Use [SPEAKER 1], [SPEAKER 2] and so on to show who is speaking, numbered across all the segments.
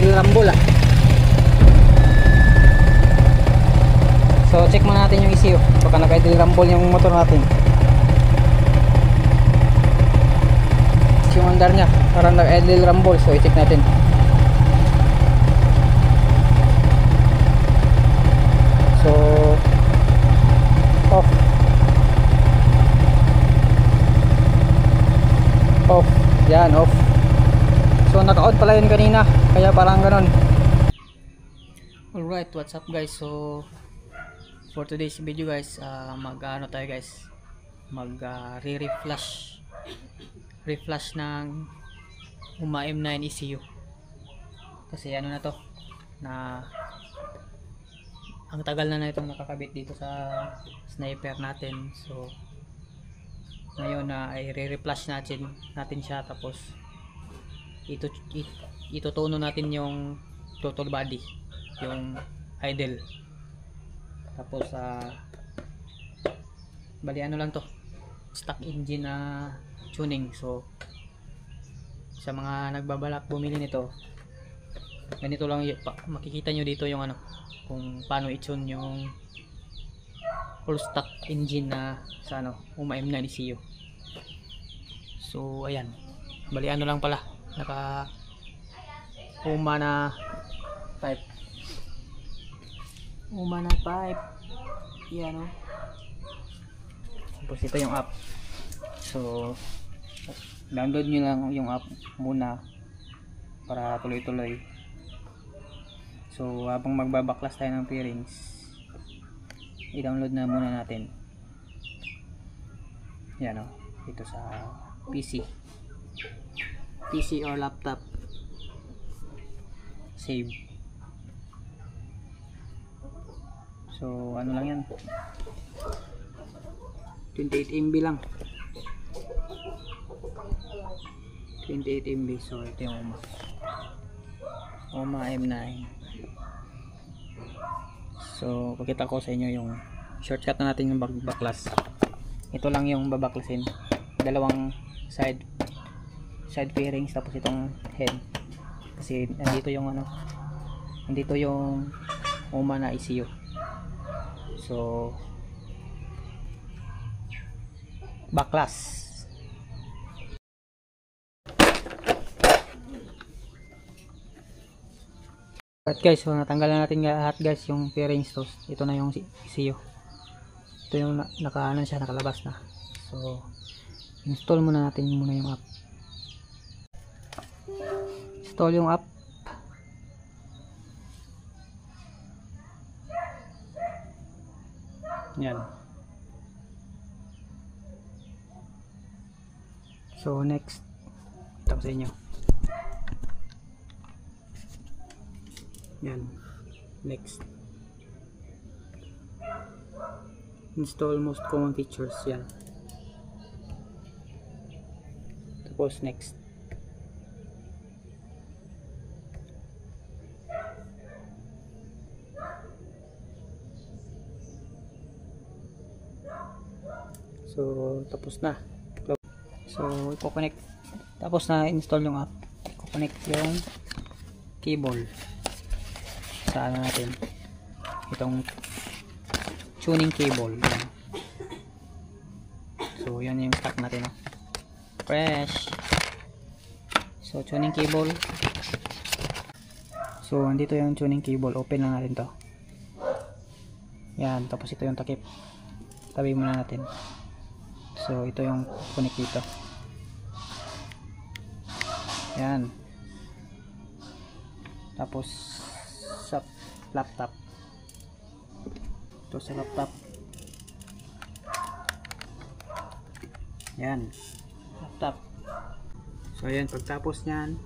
[SPEAKER 1] idle rumble So check muna natin yung ECU. Baka naka idle rumble yung motor natin. Yung andar nya parang naka idle rumble. So i-check natin. So off. Yan, off. So naka-on pala yun kanina, kaya parang ganon. Alright, what's up guys? So for today's video guys, mag-ano tayo guys, mag reflash ng Huma M9 ECU. Kasi ano na to, na ang tagal na itong nakakabit dito sa sniper natin. So ngayon ay re-reflash natin siya, tapos itutuno natin yung total body, yung idle, tapos bali ano lang to, stock engine na tuning. So sa mga nagbabalak bumili nito, ganito lang makikita nyo dito yung ano, kung paano i-tune yung full stock engine na sa ano, Huma M9 ECU. So ayan, bali ano lang pala, naka Huma na pipe, yan o. Tapos ito yung app. So download nyo lang yung app muna para tuloy-tuloy. So habang magbabaklas tayo ng fairings, i-download na muna natin. Yan o, ito sa PC or laptop. Save. So ano lang yan, 28 MB lang, 28 MB. So ito yung Huma M9. So pakita ko sa inyo yung shortcut na natin yung baklas. Ito lang yung babaklasin, dalawang side fairings, tapos itong head. Kasi nandito yung ano, nandito yung Huma na ECU. So baklas. At guys, so natanggalan natin lahat guys yung fairings to. Ito na yung ECU. Ito yung naka-ano siya, nakalabas na. So install muna natin yung app. Install yung app. Yan. So next, tapos sa inyo. Yan, next, install most common features. Yan, tapos next. So tapos na. So i-connect, tapos na install yung app, i-connect yung cable sa ano natin, itong tuning cable. So yan yung stock natin, fresh. So tuning cable, so andito yung tuning cable, open lang natin to. Yan, tapos ito yung takip, tabi muna natin. So ito yung connect dito. Yan, tapos sa laptop, ito sa laptop. Yan, laptop. So ayan, pagtapos nyan,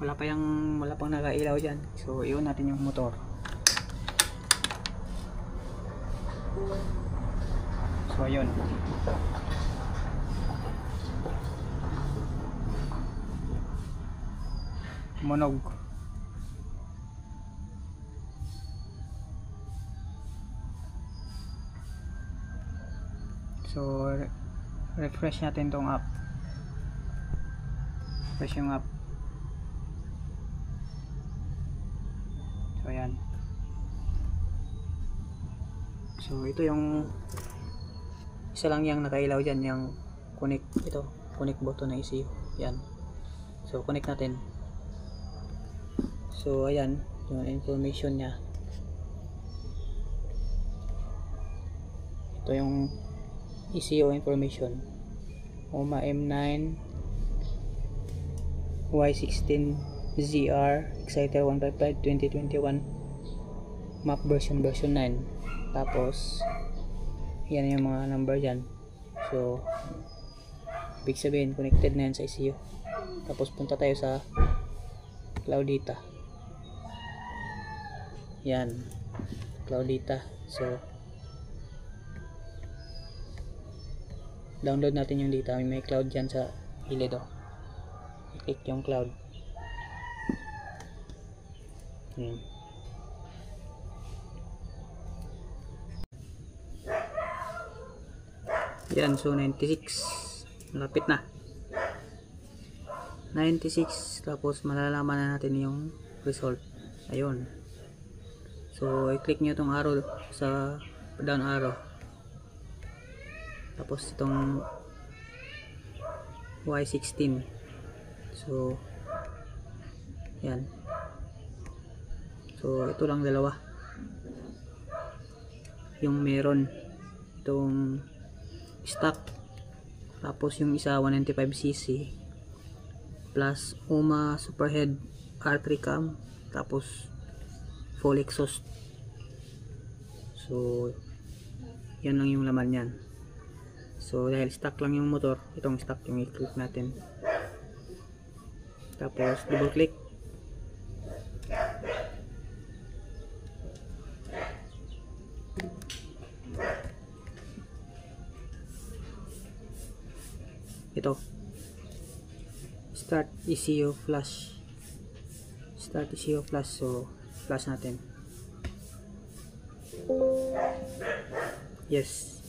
[SPEAKER 1] wala pang nakailaw dyan. So iyon natin yung motor. So yun, monog. So refresh natin tong app, refresh yung app. So ito yung isa lang yung nakailaw dyan, yung connect, ito connect button na ECU yan. So connect natin. So ayan yung information nya. Ito yung ECU information, OMA M9 Y16 ZR Exciter 155 2021 map version 9. Tapos yan yung mga number dyan. So ibig sabihin connected na yan sa ECU. Tapos punta tayo sa Cloudita. Yan, Cloudita. So download natin yung data. May cloud dyan sa gilid. Click yung cloud. Yan, so 96. Malapit na. 96. Tapos malalaman na natin yung result. Ayun. So i-click nyo itong arrow sa down arrow. Tapos itong Y16. So yan. So ito lang dalawa yung meron itong stock. Tapos yung isa 195cc plus OMA Superhead R3 cam, tapos full exhaust. So yan lang yung laman yan. So dahil stock lang yung motor, itong stock yung i-click natin. Tapos double click. Ito start ECU flash. Start ECU flash. So flash natin. Yes.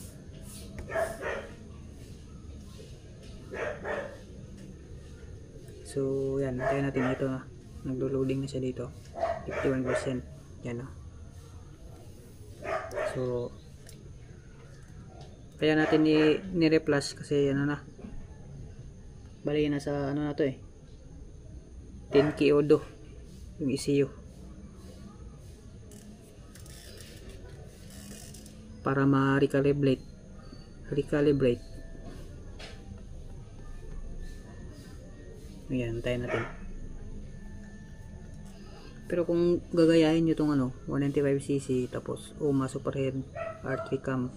[SPEAKER 1] So yan, tayo natin ito na. Naglo-loading na siya dito. 51%. Yan na. So kaya natin ni-replace kasi ano na. Bali na sa ano na to 10K odo yung ECU. Para ma-recalibrate. Ayan, tayo natin. Pero kung gagayahin nyo itong 195cc, tapos OMA Superhead R3 cam,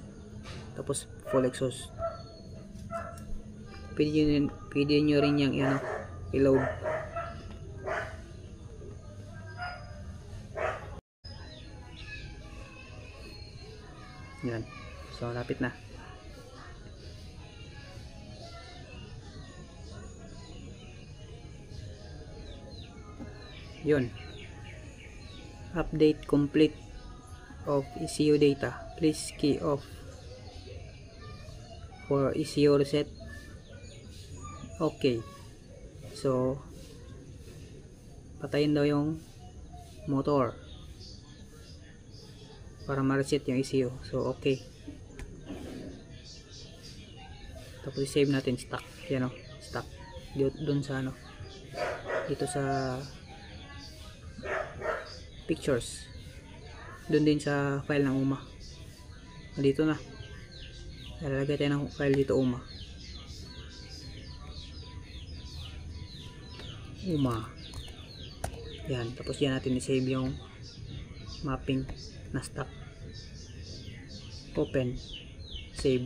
[SPEAKER 1] tapos full exhaust, pwede nyo rin yung i-load. Yan. So lapit na. Yun. Update complete of ECU data. Please key off for ECU reset. Okay. So patayin daw yung motor para ma-reset yung ECU. So okay. Tapos save natin stock. Yan stock. Doon sa dito sa pictures. Doon din sa file ng OMA. Dito na. Lalagay tayo ng file dito OMA. Yan. Tapos yan natin i-save yung mapping na stock. Open. Save.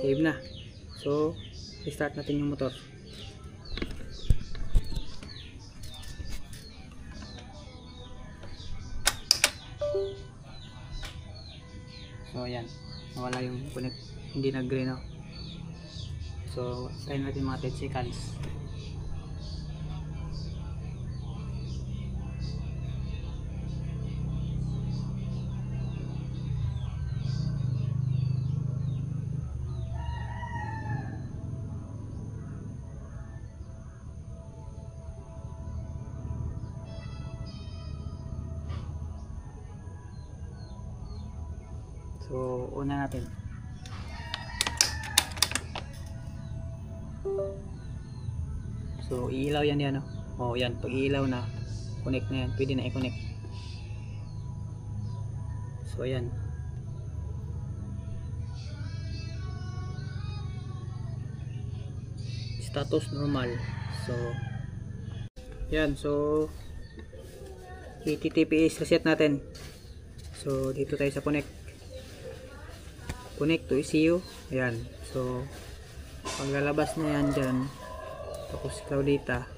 [SPEAKER 1] Save na. So restart natin yung motor. So ayan, nawala yung connect, hindi nag-green now. So try natin mga 10 seconds. So, una natin. So, iilaw yan yan. Oh, yan. Pag iilaw na, connect na yan. Pwede na i-connect. So, ayan. Status normal. So, yan. So, TTPS reset natin. So, dito tayo sa connect. Connect to ECU. Ayan. So, paglalabas na yan dyan. Tapos ikaw data.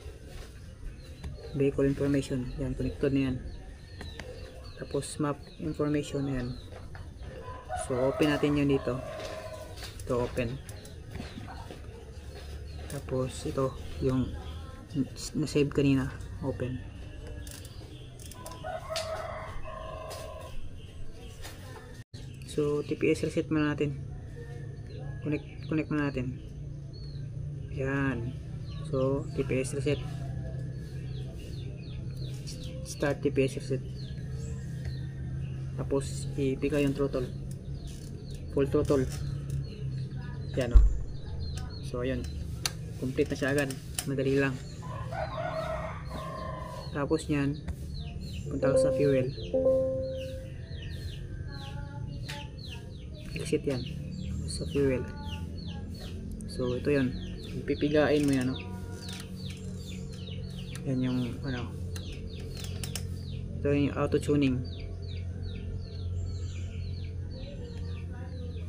[SPEAKER 1] Vehicle information. Yan. Connected na yan. Tapos map information. Yan. So, open natin yun dito. Ito open. Tapos ito. Yung na-save kanina. Open. So, TPS reset muna natin. Connect muna natin. Yan. So, TPS reset. Start TPS reset. Tapos, ibigay yung throttle. Full throttle. Yan o. So, ayan. Complete na siya agad. Madali lang. Tapos nyan, punta ka sa fuel. Exit yan. Sa fuel. So, ito yun. Pipigain mo yan, no? Yan yung, ano. Ito yung auto tuning.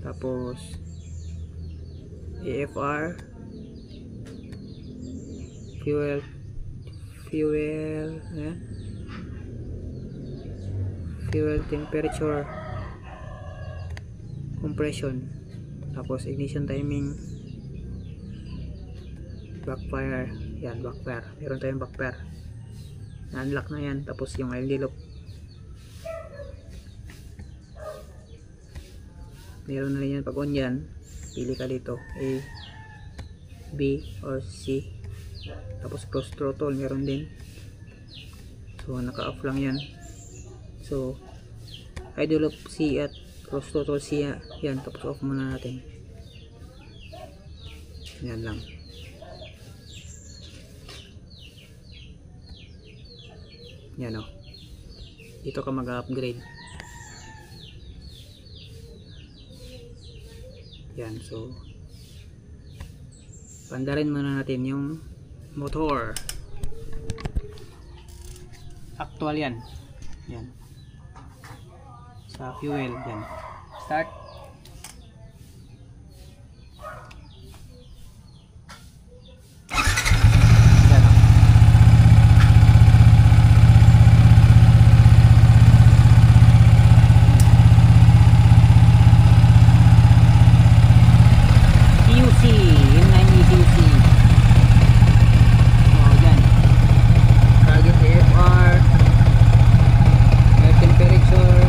[SPEAKER 1] Tapos, AFR. Fuel. Ayan. Fuel temperature. Compression. Tapos ignition timing, backfire. Yan, backfire. Meron tayong backfire. Na-unlock na yan. Tapos yung LD loop, meron na rin yan. Pag on yan, pili ka dito A, B, or C. Tapos cross throttle meron din. So naka-off lang yan. So idle loop C at cross throttle C yan. Tapos off muna natin. Yan lang. Yan o. Dito ka mag-upgrade. Yan. So pandarin muna natin yung motor. Actual yan. Yan. Sa fuel. Yan. Start. Yan. EUC. Inline EUC. Target AFR, air temperature,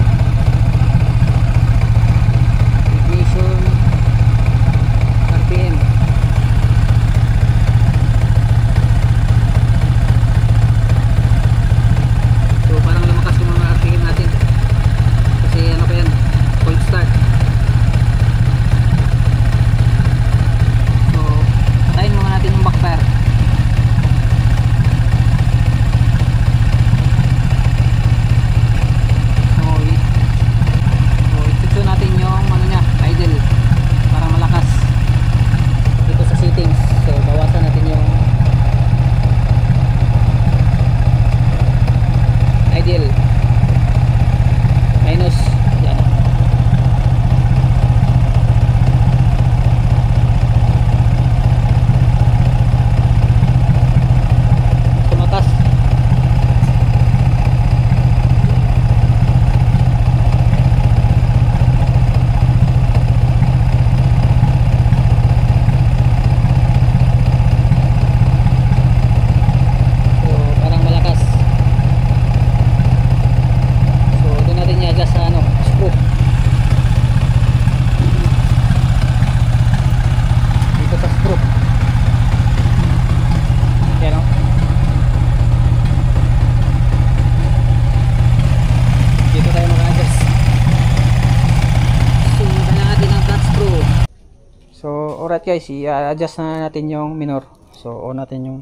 [SPEAKER 1] lahat guys, i-adjust na natin yung minor. So on natin yung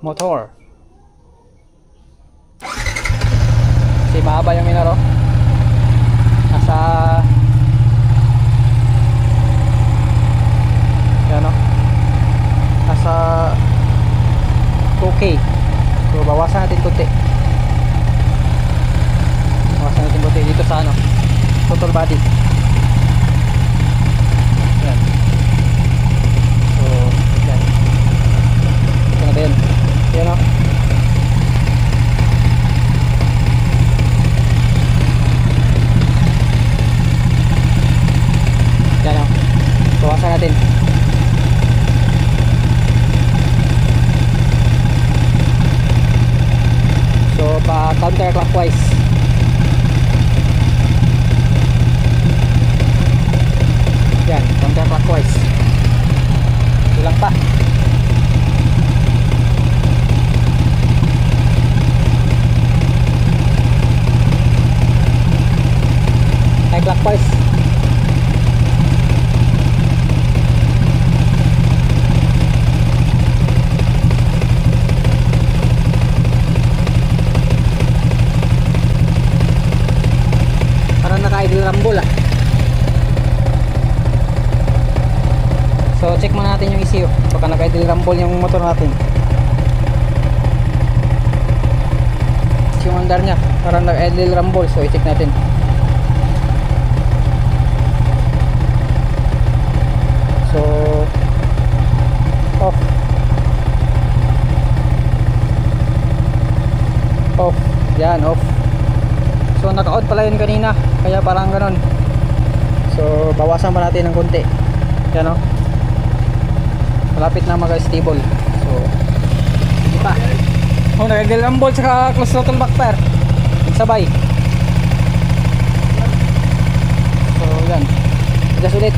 [SPEAKER 1] motor. Kasi mahaba yung minor, oh. Nasa yan, oh. Nasa 2K. So bawasan natin konti. Bawasan natin konti dito sa ano, total body. Yan. So yan. Ito natin. Yan, oh. Yan, oh. Bawasan natin. So pa counterclockwise. Yan, counterclockwise. Kulang pa. Clockwise. Parang naka-idle rumble, ah. So check muna natin yung ECU. Baka naka-idle rumble yung motor natin. Yung andar nya parang naka-idle rumble, so i-check natin. So off. Off. Yan, off. So naka-on pala yun kanina, kaya parang ganon. So bawasan pa natin ng konti. Yan, oh. Malapit na mag-stable. So hindi pa. Oh, nag-idle rumble saka close throttle backfire sabay. So yan, adjust ulit.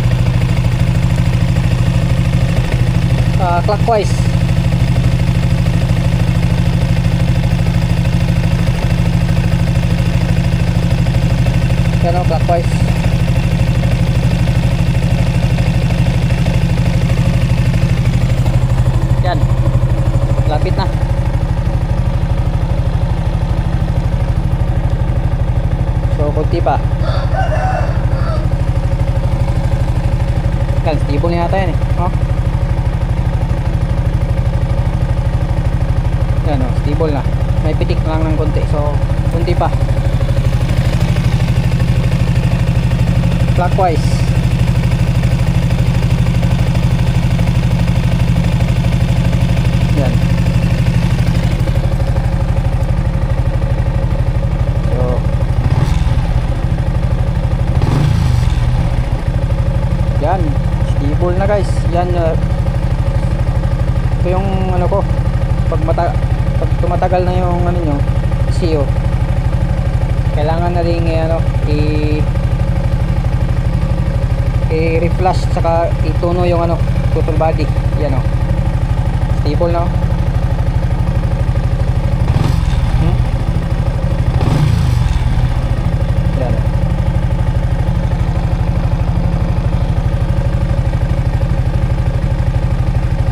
[SPEAKER 1] Clockwise. Yan, oh, clockwise. Yan, lapit na. So kunti pa. Yan, stable na yata yan, eh. Oh. Yan, oh, stable na. May pitik lang ng konti. So kunti pa. Clockwise. Yan. So yan, stable na guys. Yan, ito yung ano ko, pag tumatagal na yung ano nyo, ECU, kailangan na rin i-reflash saka ituno yung ano, total body. Yan, oh. Stable na, oh. Yan.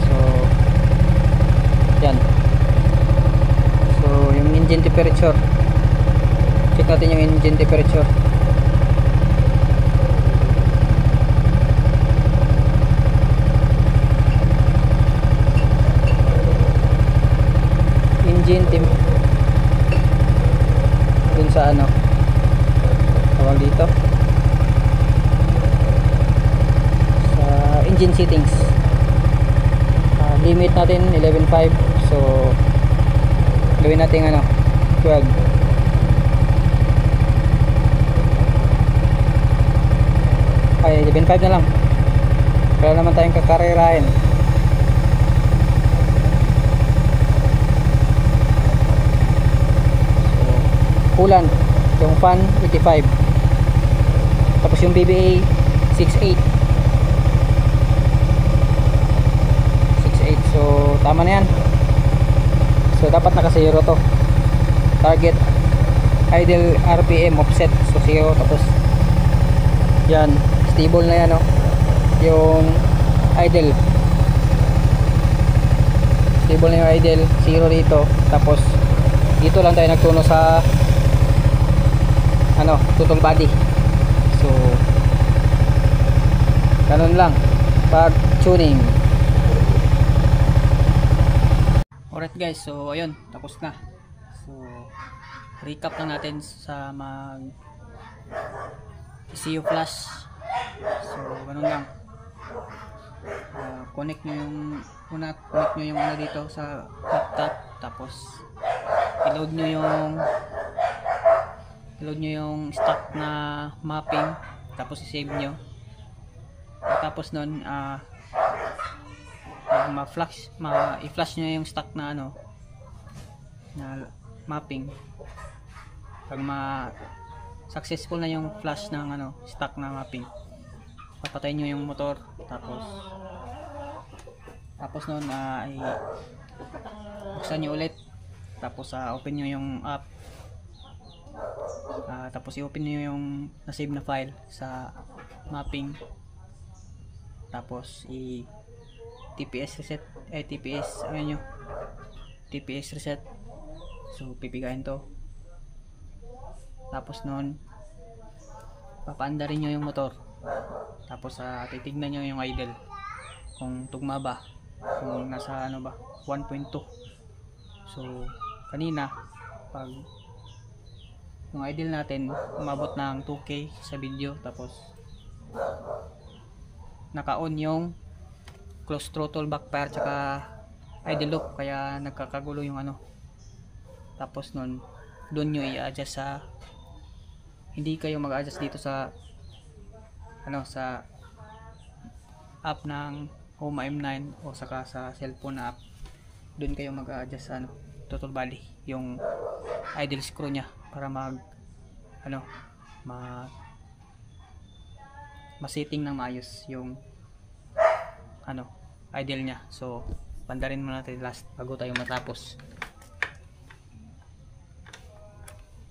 [SPEAKER 1] So yan. So yung engine temperature, check natin yung engine temperature. Engine temp dun sa ano tawag dito sa engine settings, limit natin 11.5. so gawin natin ano 12. Ay 11.5 na lang, wala naman tayong kakarerahin. Coolant, yung fan 85, tapos yung BBA 68. So tama na yan. So dapat naka 0 to. Target idle RPM offset, so 0. Tapos yan, stable na yan, oh. yung idle. Stable na yung idle, 0 dito. Tapos dito lang tayo nagtuno sa ano, total body. So ganun lang pag tuning. Alright guys, so ayun, tapos na. So recap lang natin sa mag ECU flash. So ganun lang. Connect nyo yung connect nyo yung ano dito sa laptop, tapos i-load nyo yung stock na mapping, tapos i-save nyo. Tapos nun i-flash nyo yung stock na ano na mapping. Pag successful na yung flash ng ano stock na mapping, papatayin nyo yung motor. Tapos nun buksan nyo ulit, tapos open nyo yung app, tapos i-open nyo yung na-save na file sa mapping, tapos TPS reset, TPS reset. So pipigain to, tapos nun papaandarin nyo yung motor, tapos titignan nyo yung idle kung tugma ba, kung nasa ano ba 1.2. so kanina pag yung idle natin umabot ng 2K sa video, tapos naka-on yung close throttle backfire tsaka idle loop, kaya nagkakagulo yung ano. Tapos nun doon nyo i-adjust sa, hindi kayo mag-adjust dito sa ano sa app ng Home M9 o saka sa cellphone na app. Doon kayo mag-adjust sa ano, total body, yung idle screw nya, para ma-setting ng maayos yung ano idle nya. So pandarin muna natin last bago tayo matapos.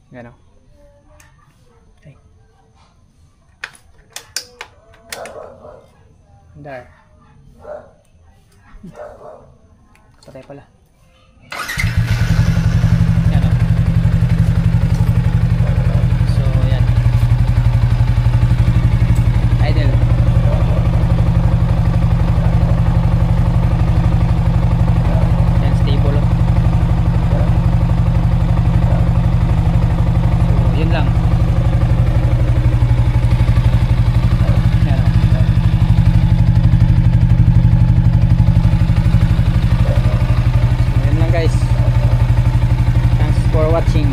[SPEAKER 1] Gano. Okay. There. Patay pala. Yan o. So yan. Idle. Yan, stable o. So yun lang. Yan o. Guys, thanks for watching.